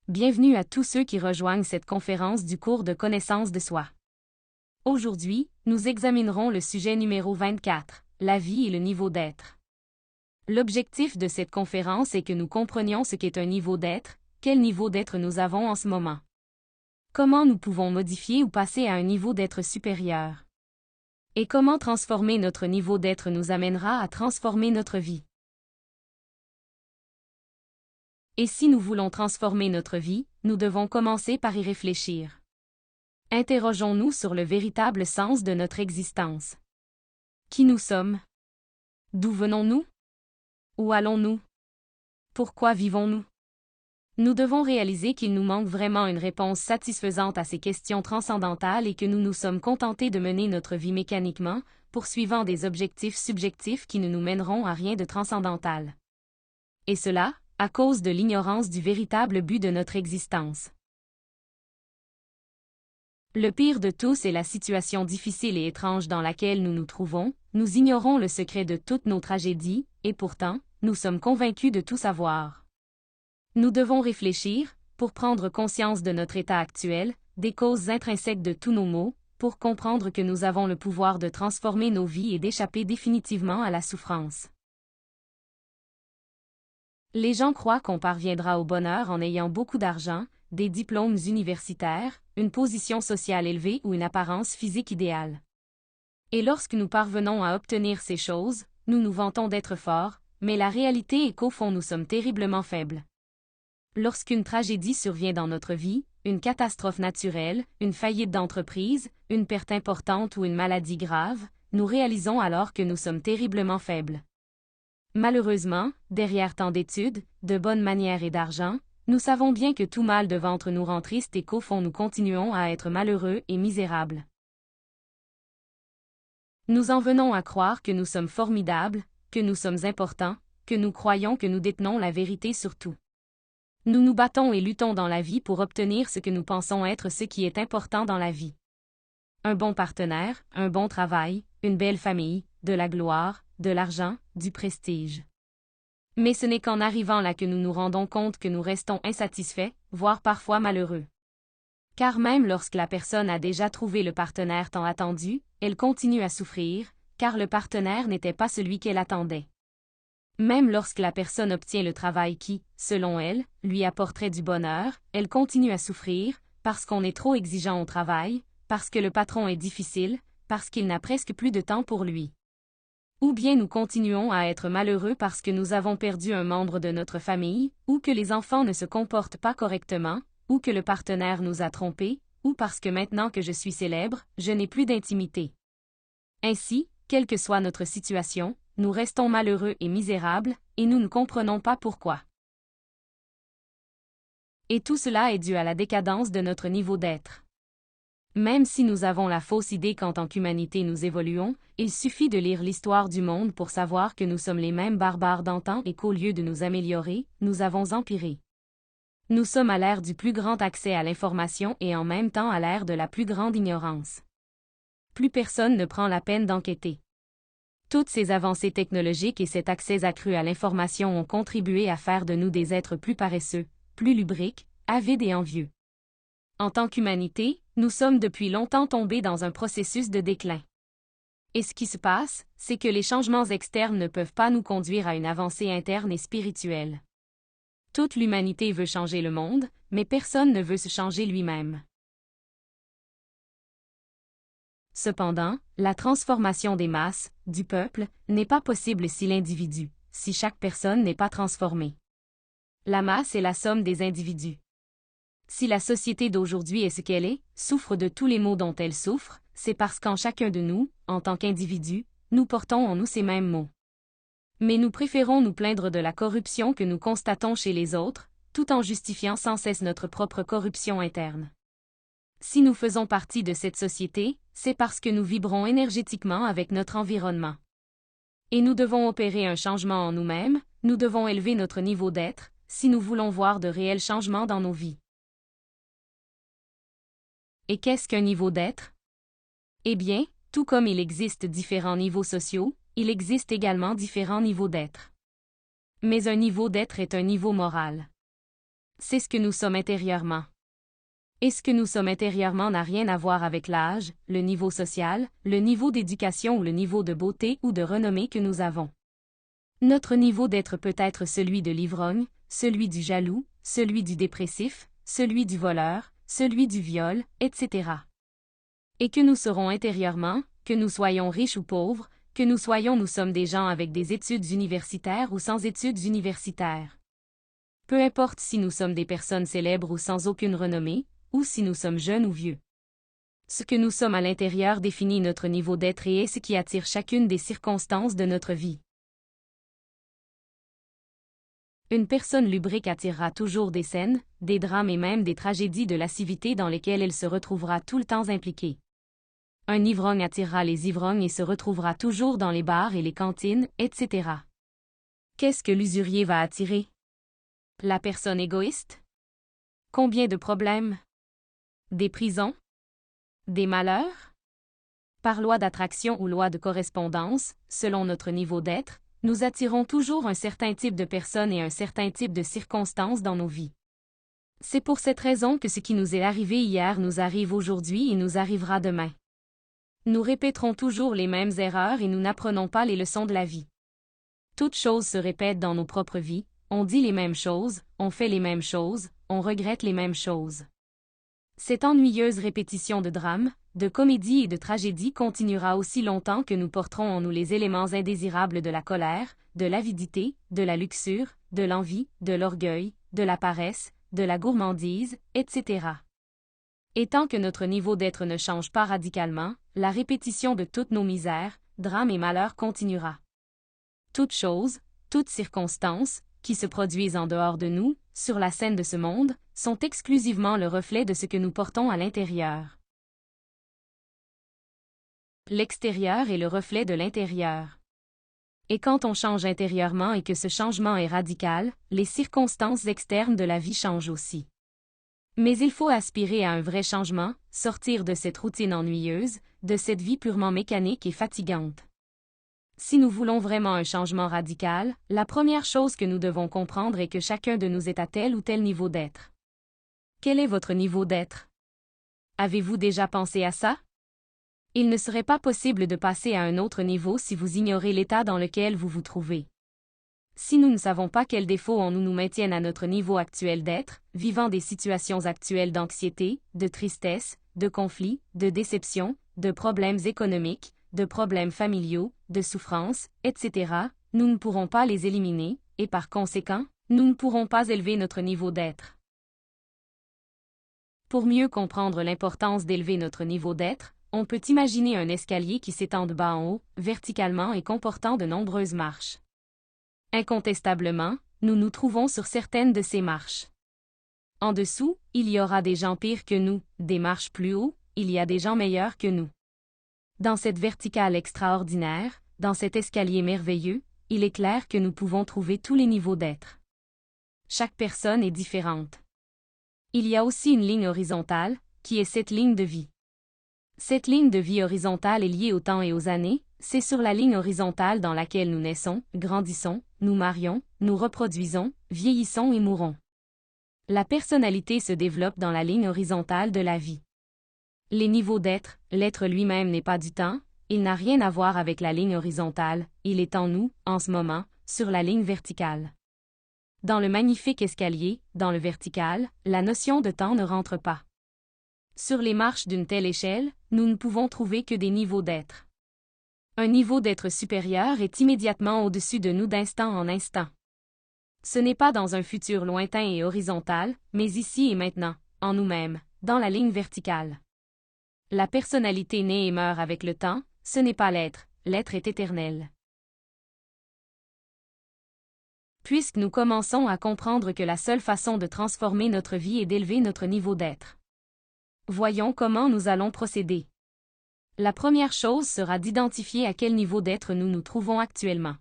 Bienvenue à tous ceux qui rejoignent cette conférence du cours de connaissance de soi. Aujourd'hui, nous examinerons le sujet numéro 24, la vie et le niveau d'être. L'objectif de cette conférence est que nous comprenions ce qu'est un niveau d'être, quel niveau d'être nous avons en ce moment. Comment nous pouvons modifier ou passer à un niveau d'être supérieur. Et comment transformer notre niveau d'être nous amènera à transformer notre vie. Et si nous voulons transformer notre vie, nous devons commencer par y réfléchir. Interrogeons-nous sur le véritable sens de notre existence. Qui nous sommes? D'où venons-nous? Où allons-nous? Pourquoi vivons-nous? Nous devons réaliser qu'il nous manque vraiment une réponse satisfaisante à ces questions transcendantales et que nous nous sommes contentés de mener notre vie mécaniquement, poursuivant des objectifs subjectifs qui ne nous mèneront à rien de transcendantal. Et cela, à cause de l'ignorance du véritable but de notre existence. Le pire de tous est la situation difficile et étrange dans laquelle nous nous trouvons, nous ignorons le secret de toutes nos tragédies, et pourtant, nous sommes convaincus de tout savoir. Nous devons réfléchir, pour prendre conscience de notre état actuel, des causes intrinsèques de tous nos maux, pour comprendre que nous avons le pouvoir de transformer nos vies et d'échapper définitivement à la souffrance. Les gens croient qu'on parviendra au bonheur en ayant beaucoup d'argent, des diplômes universitaires, une position sociale élevée ou une apparence physique idéale. Et lorsque nous parvenons à obtenir ces choses, nous nous vantons d'être forts, mais la réalité est qu'au fond nous sommes terriblement faibles. Lorsqu'une tragédie survient dans notre vie, une catastrophe naturelle, une faillite d'entreprise, une perte importante ou une maladie grave, nous réalisons alors que nous sommes terriblement faibles. Malheureusement, derrière tant d'études, de bonnes manières et d'argent, nous savons bien que tout mal de ventre nous rend tristes et qu'au fond nous continuons à être malheureux et misérables. Nous en venons à croire que nous sommes formidables, que nous sommes importants, que nous croyons que nous détenons la vérité sur tout. Nous nous battons et luttons dans la vie pour obtenir ce que nous pensons être ce qui est important dans la vie. Un bon partenaire, un bon travail, une belle famille, de la gloire, de l'argent, du prestige. Mais ce n'est qu'en arrivant là que nous nous rendons compte que nous restons insatisfaits, voire parfois malheureux. Car même lorsque la personne a déjà trouvé le partenaire tant attendu, elle continue à souffrir, car le partenaire n'était pas celui qu'elle attendait. Même lorsque la personne obtient le travail qui, selon elle, lui apporterait du bonheur, elle continue à souffrir, parce qu'on est trop exigeant au travail, parce que le patron est difficile, parce qu'il n'a presque plus de temps pour lui. Ou bien nous continuons à être malheureux parce que nous avons perdu un membre de notre famille, ou que les enfants ne se comportent pas correctement, ou que le partenaire nous a trompés, ou parce que maintenant que je suis célèbre, je n'ai plus d'intimité. Ainsi, quelle que soit notre situation, nous restons malheureux et misérables, et nous ne comprenons pas pourquoi. Et tout cela est dû à la décadence de notre niveau d'être. Même si nous avons la fausse idée qu'en tant qu'humanité nous évoluons, il suffit de lire l'histoire du monde pour savoir que nous sommes les mêmes barbares d'antan et qu'au lieu de nous améliorer, nous avons empiré. Nous sommes à l'ère du plus grand accès à l'information et en même temps à l'ère de la plus grande ignorance. Plus personne ne prend la peine d'enquêter. Toutes ces avancées technologiques et cet accès accru à l'information ont contribué à faire de nous des êtres plus paresseux, plus lubriques, avides et envieux. En tant qu'humanité, nous sommes depuis longtemps tombés dans un processus de déclin. Et ce qui se passe, c'est que les changements externes ne peuvent pas nous conduire à une avancée interne et spirituelle. Toute l'humanité veut changer le monde, mais personne ne veut se changer lui-même. Cependant, la transformation des masses, du peuple, n'est pas possible si l'individu, si chaque personne n'est pas transformée. La masse est la somme des individus. Si la société d'aujourd'hui est ce qu'elle est, souffre de tous les maux dont elle souffre, c'est parce qu'en chacun de nous, en tant qu'individus, nous portons en nous ces mêmes maux. Mais nous préférons nous plaindre de la corruption que nous constatons chez les autres, tout en justifiant sans cesse notre propre corruption interne. Si nous faisons partie de cette société, c'est parce que nous vibrons énergétiquement avec notre environnement. Et nous devons opérer un changement en nous-mêmes, nous devons élever notre niveau d'être, si nous voulons voir de réels changements dans nos vies. Et qu'est-ce qu'un niveau d'être? Eh bien, tout comme il existe différents niveaux sociaux, il existe également différents niveaux d'être. Mais un niveau d'être est un niveau moral. C'est ce que nous sommes intérieurement. Et ce que nous sommes intérieurement n'a rien à voir avec l'âge, le niveau social, le niveau d'éducation ou le niveau de beauté ou de renommée que nous avons. Notre niveau d'être peut être celui de l'ivrogne, celui du jaloux, celui du dépressif, celui du voleur, celui du viol, etc. Et que nous serons intérieurement, que nous soyons riches ou pauvres, que nous sommes des gens avec des études universitaires ou sans études universitaires. Peu importe si nous sommes des personnes célèbres ou sans aucune renommée, ou si nous sommes jeunes ou vieux. Ce que nous sommes à l'intérieur définit notre niveau d'être et est ce qui attire chacune des circonstances de notre vie. Une personne lubrique attirera toujours des scènes, des drames et même des tragédies de lascivité dans lesquelles elle se retrouvera tout le temps impliquée. Un ivrogne attirera les ivrognes et se retrouvera toujours dans les bars et les cantines, etc. Qu'est-ce que l'usurier va attirer? La personne égoïste? Combien de problèmes? Des prisons? Des malheurs? Par loi d'attraction ou loi de correspondance, selon notre niveau d'être, nous attirons toujours un certain type de personnes et un certain type de circonstances dans nos vies. C'est pour cette raison que ce qui nous est arrivé hier nous arrive aujourd'hui et nous arrivera demain. Nous répéterons toujours les mêmes erreurs et nous n'apprenons pas les leçons de la vie. Toutes choses se répètent dans nos propres vies, on dit les mêmes choses, on fait les mêmes choses, on regrette les mêmes choses. Cette ennuyeuse répétition de drames, de comédies et de tragédies continuera aussi longtemps que nous porterons en nous les éléments indésirables de la colère, de l'avidité, de la luxure, de l'envie, de l'orgueil, de la paresse, de la gourmandise, etc. Et tant que notre niveau d'être ne change pas radicalement, la répétition de toutes nos misères, drames et malheurs continuera. Toutes choses, toutes circonstances, qui se produisent en dehors de nous, sur la scène de ce monde, sont exclusivement le reflet de ce que nous portons à l'intérieur. L'extérieur est le reflet de l'intérieur. Et quand on change intérieurement et que ce changement est radical, les circonstances externes de la vie changent aussi. Mais il faut aspirer à un vrai changement, sortir de cette routine ennuyeuse, de cette vie purement mécanique et fatigante. Si nous voulons vraiment un changement radical, la première chose que nous devons comprendre est que chacun de nous est à tel ou tel niveau d'être. Quel est votre niveau d'être? Avez-vous déjà pensé à ça? Il ne serait pas possible de passer à un autre niveau si vous ignorez l'état dans lequel vous vous trouvez. Si nous ne savons pas quels défauts en nous maintiennent à notre niveau actuel d'être, vivant des situations actuelles d'anxiété, de tristesse, de conflits, de déception, de problèmes économiques, de problèmes familiaux, de souffrances, etc., nous ne pourrons pas les éliminer, et par conséquent, nous ne pourrons pas élever notre niveau d'être. Pour mieux comprendre l'importance d'élever notre niveau d'être, on peut imaginer un escalier qui s'étend de bas en haut, verticalement et comportant de nombreuses marches. Incontestablement, nous nous trouvons sur certaines de ces marches. En dessous, il y aura des gens pires que nous, des marches plus haut, il y a des gens meilleurs que nous. Dans cette verticale extraordinaire, dans cet escalier merveilleux, il est clair que nous pouvons trouver tous les niveaux d'être. Chaque personne est différente. Il y a aussi une ligne horizontale, qui est cette ligne de vie. Cette ligne de vie horizontale est liée au temps et aux années, c'est sur la ligne horizontale dans laquelle nous naissons, grandissons, nous marions, nous reproduisons, vieillissons et mourons. La personnalité se développe dans la ligne horizontale de la vie. Les niveaux d'être, l'être lui-même n'est pas du temps, il n'a rien à voir avec la ligne horizontale, il est en nous, en ce moment, sur la ligne verticale. Dans le magnifique escalier, dans le vertical, la notion de temps ne rentre pas. Sur les marches d'une telle échelle, nous ne pouvons trouver que des niveaux d'être. Un niveau d'être supérieur est immédiatement au-dessus de nous d'instant en instant. Ce n'est pas dans un futur lointain et horizontal, mais ici et maintenant, en nous-mêmes, dans la ligne verticale. La personnalité naît et meurt avec le temps, ce n'est pas l'être, l'être est éternel. Puisque nous commençons à comprendre que la seule façon de transformer notre vie est d'élever notre niveau d'être. Voyons comment nous allons procéder. La première chose sera d'identifier à quel niveau d'être nous nous trouvons actuellement.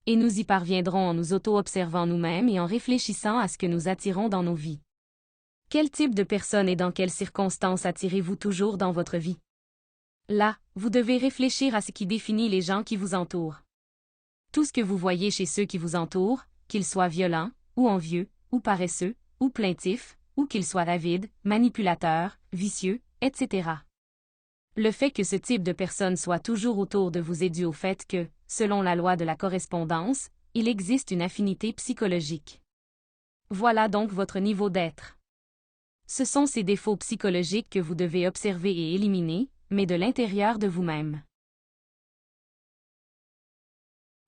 Et nous y parviendrons en nous auto-observant nous-mêmes et en réfléchissant à ce que nous attirons dans nos vies. Quel type de personne et dans quelles circonstances attirez-vous toujours dans votre vie? Là, vous devez réfléchir à ce qui définit les gens qui vous entourent. Tout ce que vous voyez chez ceux qui vous entourent, qu'ils soient violents, ou envieux, ou paresseux, ou plaintif, ou qu'il soit avide, manipulateur, vicieux, etc. Le fait que ce type de personne soit toujours autour de vous est dû au fait que, selon la loi de la correspondance, il existe une affinité psychologique. Voilà donc votre niveau d'être. Ce sont ces défauts psychologiques que vous devez observer et éliminer, mais de l'intérieur de vous-même.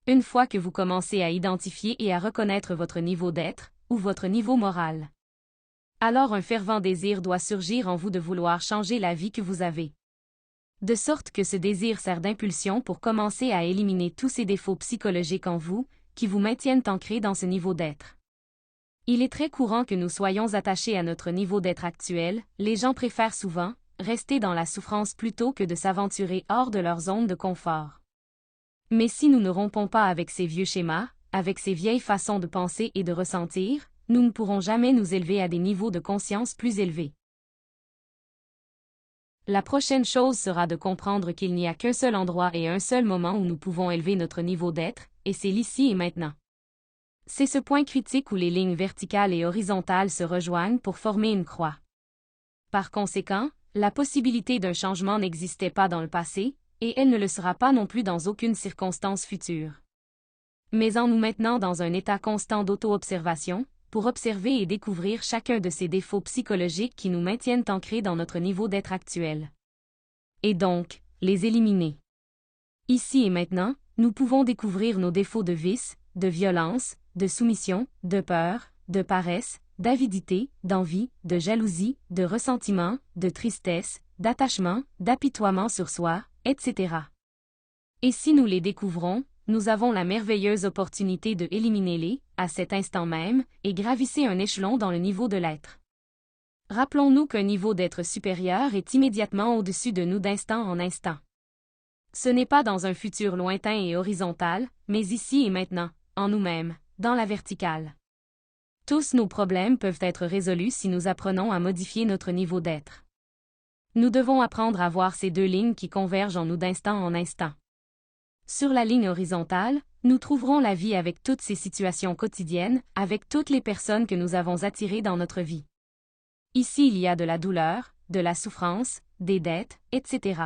Une fois que vous commencez à identifier et à reconnaître votre niveau d'être, ou votre niveau moral, alors un fervent désir doit surgir en vous de vouloir changer la vie que vous avez. De sorte que ce désir sert d'impulsion pour commencer à éliminer tous ces défauts psychologiques en vous, qui vous maintiennent ancrés dans ce niveau d'être. Il est très courant que nous soyons attachés à notre niveau d'être actuel, les gens préfèrent souvent rester dans la souffrance plutôt que de s'aventurer hors de leur zone de confort. Mais si nous ne rompons pas avec ces vieux schémas, avec ces vieilles façons de penser et de ressentir, nous ne pourrons jamais nous élever à des niveaux de conscience plus élevés. La prochaine chose sera de comprendre qu'il n'y a qu'un seul endroit et un seul moment où nous pouvons élever notre niveau d'être, et c'est l'ici et maintenant. C'est ce point critique où les lignes verticales et horizontales se rejoignent pour former une croix. Par conséquent, la possibilité d'un changement n'existait pas dans le passé, et elle ne le sera pas non plus dans aucune circonstance future. Mais en nous maintenant dans un état constant d'auto-observation, pour observer et découvrir chacun de ces défauts psychologiques qui nous maintiennent ancrés dans notre niveau d'être actuel. Et donc, les éliminer. Ici et maintenant, nous pouvons découvrir nos défauts de vice, de violence, de soumission, de peur, de paresse, d'avidité, d'envie, de jalousie, de ressentiment, de tristesse, d'attachement, d'apitoiement sur soi, etc. Et si nous les découvrons, nous avons la merveilleuse opportunité de éliminer-les, à cet instant même, et gravisser un échelon dans le niveau de l'être. Rappelons-nous qu'un niveau d'être supérieur est immédiatement au-dessus de nous d'instant en instant. Ce n'est pas dans un futur lointain et horizontal, mais ici et maintenant, en nous-mêmes, dans la verticale. Tous nos problèmes peuvent être résolus si nous apprenons à modifier notre niveau d'être. Nous devons apprendre à voir ces deux lignes qui convergent en nous d'instant en instant. Sur la ligne horizontale, nous trouverons la vie avec toutes ces situations quotidiennes, avec toutes les personnes que nous avons attirées dans notre vie. Ici il y a de la douleur, de la souffrance, des dettes, etc.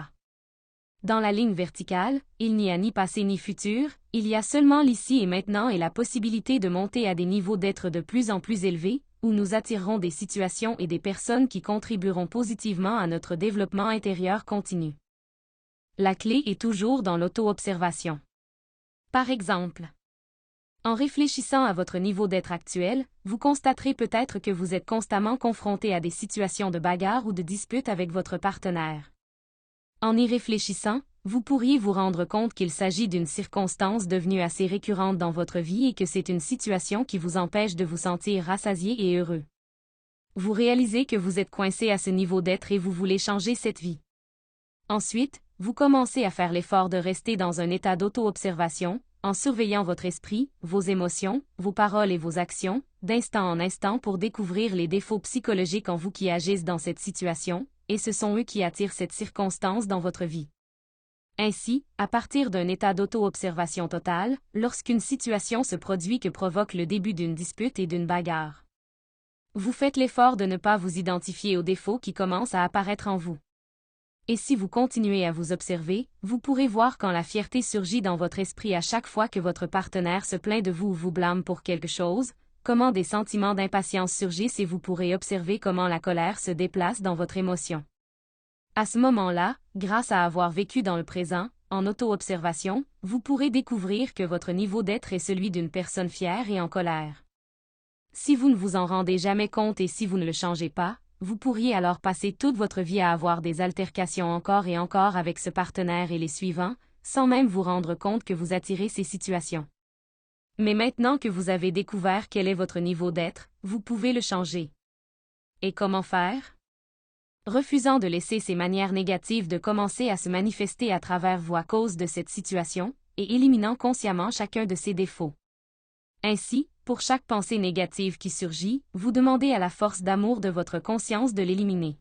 Dans la ligne verticale, il n'y a ni passé ni futur, il y a seulement l'ici et maintenant et la possibilité de monter à des niveaux d'être de plus en plus élevés, où nous attirerons des situations et des personnes qui contribueront positivement à notre développement intérieur continu. La clé est toujours dans l'auto-observation. Par exemple, en réfléchissant à votre niveau d'être actuel, vous constaterez peut-être que vous êtes constamment confronté à des situations de bagarre ou de dispute avec votre partenaire. En y réfléchissant, vous pourriez vous rendre compte qu'il s'agit d'une circonstance devenue assez récurrente dans votre vie et que c'est une situation qui vous empêche de vous sentir rassasié et heureux. Vous réalisez que vous êtes coincé à ce niveau d'être et vous voulez changer cette vie. Ensuite, vous commencez à faire l'effort de rester dans un état d'auto-observation, en surveillant votre esprit, vos émotions, vos paroles et vos actions, d'instant en instant pour découvrir les défauts psychologiques en vous qui agissent dans cette situation, et ce sont eux qui attirent cette circonstance dans votre vie. Ainsi, à partir d'un état d'auto-observation totale, lorsqu'une situation se produit que provoque le début d'une dispute et d'une bagarre, vous faites l'effort de ne pas vous identifier aux défauts qui commencent à apparaître en vous. Et si vous continuez à vous observer, vous pourrez voir quand la fierté surgit dans votre esprit à chaque fois que votre partenaire se plaint de vous ou vous blâme pour quelque chose, comment des sentiments d'impatience surgissent et vous pourrez observer comment la colère se déplace dans votre émotion. À ce moment-là, grâce à avoir vécu dans le présent, en auto-observation, vous pourrez découvrir que votre niveau d'être est celui d'une personne fière et en colère. Si vous ne vous en rendez jamais compte et si vous ne le changez pas, vous pourriez alors passer toute votre vie à avoir des altercations encore et encore avec ce partenaire et les suivants, sans même vous rendre compte que vous attirez ces situations. Mais maintenant que vous avez découvert quel est votre niveau d'être, vous pouvez le changer. Et comment faire? Refusant de laisser ces manières négatives de commencer à se manifester à travers vous à cause de cette situation, et éliminant consciemment chacun de ces défauts. Ainsi, pour chaque pensée négative qui surgit, vous demandez à la force d'amour de votre conscience de l'éliminer.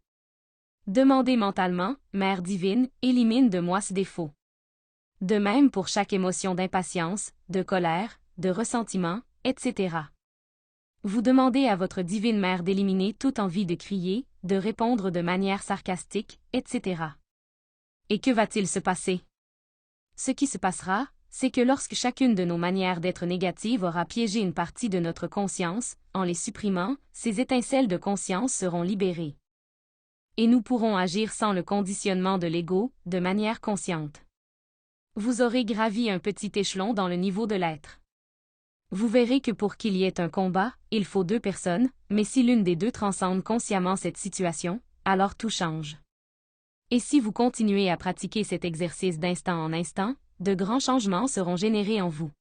Demandez mentalement, Mère divine, élimine de moi ce défaut. De même pour chaque émotion d'impatience, de colère, de ressentiment, etc. Vous demandez à votre divine mère d'éliminer toute envie de crier, de répondre de manière sarcastique, etc. Et que va-t-il se passer? Ce qui se passera, c'est que lorsque chacune de nos manières d'être négatives aura piégé une partie de notre conscience, en les supprimant, ces étincelles de conscience seront libérées. Et nous pourrons agir sans le conditionnement de l'ego, de manière consciente. Vous aurez gravi un petit échelon dans le niveau de l'être. Vous verrez que pour qu'il y ait un combat, il faut deux personnes, mais si l'une des deux transcende consciemment cette situation, alors tout change. Et si vous continuez à pratiquer cet exercice d'instant en instant, de grands changements seront générés en vous.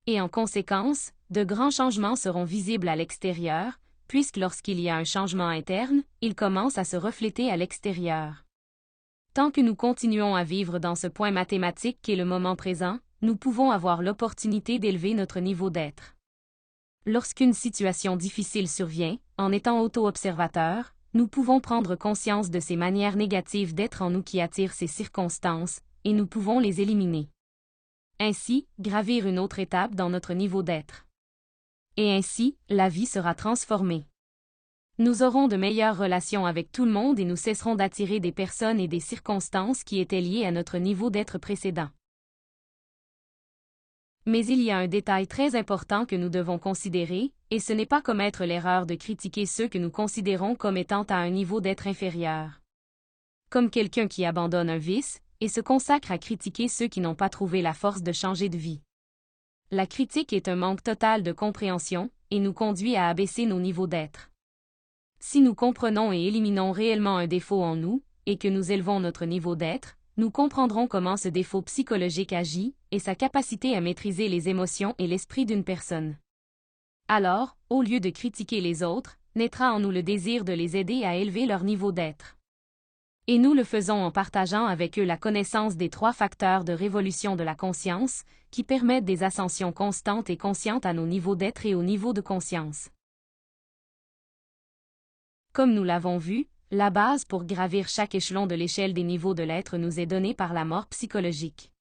Et en conséquence, de grands changements seront visibles à l'extérieur, puisque lorsqu'il y a un changement interne, il commence à se refléter à l'extérieur. Tant que nous continuons à vivre dans ce point mathématique qu'est le moment présent, nous pouvons avoir l'opportunité d'élever notre niveau d'être. Lorsqu'une situation difficile survient, en étant auto-observateur, nous pouvons prendre conscience de ces manières négatives d'être en nous qui attirent ces circonstances, et nous pouvons les éliminer. Ainsi, gravir une autre étape dans notre niveau d'être. Et ainsi, la vie sera transformée. Nous aurons de meilleures relations avec tout le monde et nous cesserons d'attirer des personnes et des circonstances qui étaient liées à notre niveau d'être précédent. Mais il y a un détail très important que nous devons considérer, et ce n'est pas commettre l'erreur de critiquer ceux que nous considérons comme étant à un niveau d'être inférieur. Comme quelqu'un qui abandonne un vice, et se consacre à critiquer ceux qui n'ont pas trouvé la force de changer de vie. La critique est un manque total de compréhension, et nous conduit à abaisser nos niveaux d'être. Si nous comprenons et éliminons réellement un défaut en nous, et que nous élevons notre niveau d'être, nous comprendrons comment ce défaut psychologique agit, et sa capacité à maîtriser les émotions et l'esprit d'une personne. Alors, au lieu de critiquer les autres, naîtra en nous le désir de les aider à élever leur niveau d'être. Et nous le faisons en partageant avec eux la connaissance des 3 facteurs de révolution de la conscience, qui permettent des ascensions constantes et conscientes à nos niveaux d'être et au niveau de conscience. Comme nous l'avons vu, la base pour gravir chaque échelon de l'échelle des niveaux de l'être nous est donnée par la mort psychologique.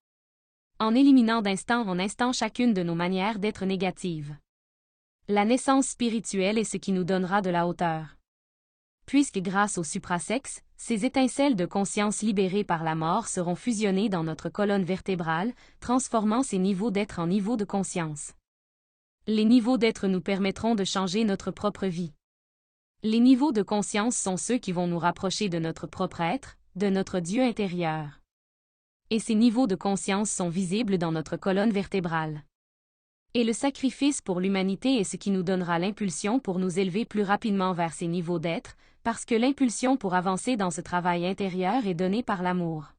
En éliminant d'instant en instant chacune de nos manières d'être négatives. La naissance spirituelle est ce qui nous donnera de la hauteur. Puisque grâce au suprasexe, ces étincelles de conscience libérées par la mort seront fusionnées dans notre colonne vertébrale, transformant ces niveaux d'être en niveaux de conscience. Les niveaux d'être nous permettront de changer notre propre vie. Les niveaux de conscience sont ceux qui vont nous rapprocher de notre propre être, de notre Dieu intérieur. Et ces niveaux de conscience sont visibles dans notre colonne vertébrale. Et le sacrifice pour l'humanité est ce qui nous donnera l'impulsion pour nous élever plus rapidement vers ces niveaux d'être, parce que l'impulsion pour avancer dans ce travail intérieur est donnée par l'amour.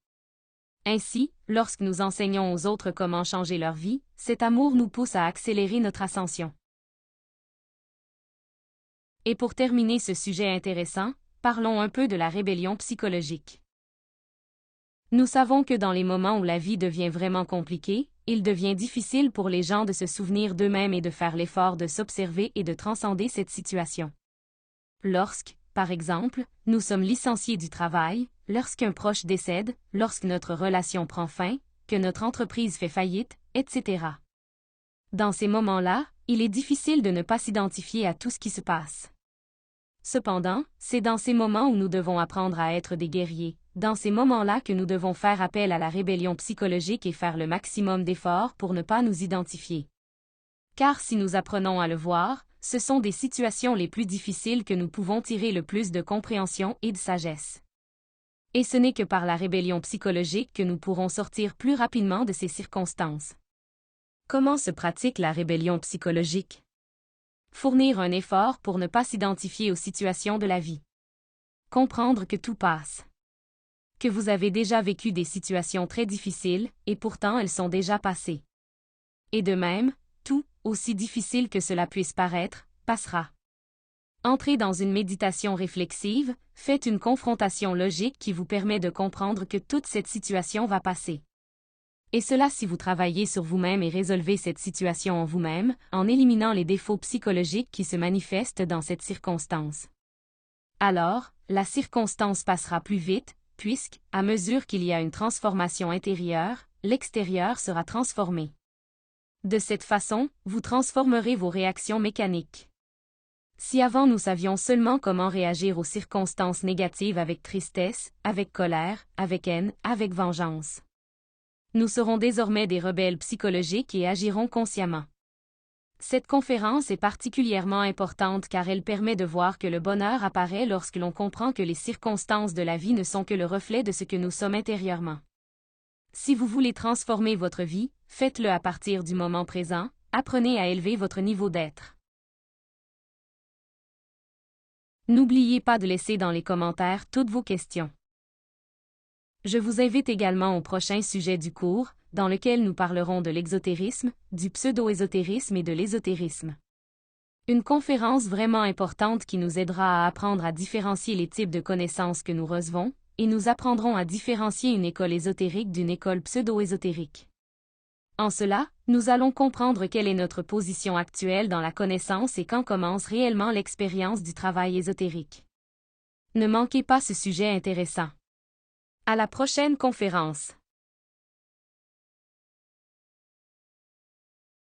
Ainsi, lorsque nous enseignons aux autres comment changer leur vie, cet amour nous pousse à accélérer notre ascension. Et pour terminer ce sujet intéressant, parlons un peu de la rébellion psychologique. Nous savons que dans les moments où la vie devient vraiment compliquée, il devient difficile pour les gens de se souvenir d'eux-mêmes et de faire l'effort de s'observer et de transcender cette situation. Lorsque, par exemple, nous sommes licenciés du travail, lorsqu'un proche décède, lorsque notre relation prend fin, que notre entreprise fait faillite, etc. Dans ces moments-là, il est difficile de ne pas s'identifier à tout ce qui se passe. Cependant, c'est dans ces moments où nous devons apprendre à être des guerriers, dans ces moments-là que nous devons faire appel à la rébellion psychologique et faire le maximum d'efforts pour ne pas nous identifier. Car si nous apprenons à le voir, ce sont des situations les plus difficiles que nous pouvons tirer le plus de compréhension et de sagesse. Et ce n'est que par la rébellion psychologique que nous pourrons sortir plus rapidement de ces circonstances. Comment se pratique la rébellion psychologique? Fournir un effort pour ne pas s'identifier aux situations de la vie. Comprendre que tout passe. Que vous avez déjà vécu des situations très difficiles, et pourtant elles sont déjà passées. Et de même, tout, aussi difficile que cela puisse paraître, passera. Entrez dans une méditation réflexive, faites une confrontation logique qui vous permet de comprendre que toute cette situation va passer. Et cela si vous travaillez sur vous-même et résolvez cette situation en vous-même, en éliminant les défauts psychologiques qui se manifestent dans cette circonstance. Alors, la circonstance passera plus vite, puisque, à mesure qu'il y a une transformation intérieure, l'extérieur sera transformé. De cette façon, vous transformerez vos réactions mécaniques. Si avant nous savions seulement comment réagir aux circonstances négatives avec tristesse, avec colère, avec haine, avec vengeance. Nous serons désormais des rebelles psychologiques et agirons consciemment. Cette conférence est particulièrement importante car elle permet de voir que le bonheur apparaît lorsque l'on comprend que les circonstances de la vie ne sont que le reflet de ce que nous sommes intérieurement. Si vous voulez transformer votre vie, faites-le à partir du moment présent, apprenez à élever votre niveau d'être. N'oubliez pas de laisser dans les commentaires toutes vos questions. Je vous invite également au prochain sujet du cours, dans lequel nous parlerons de l'exotérisme, du pseudo-ésotérisme et de l'ésotérisme. Une conférence vraiment importante qui nous aidera à apprendre à différencier les types de connaissances que nous recevons, et nous apprendrons à différencier une école ésotérique d'une école pseudo-ésotérique. En cela, nous allons comprendre quelle est notre position actuelle dans la connaissance et quand commence réellement l'expérience du travail ésotérique. Ne manquez pas ce sujet intéressant. À la prochaine conférence.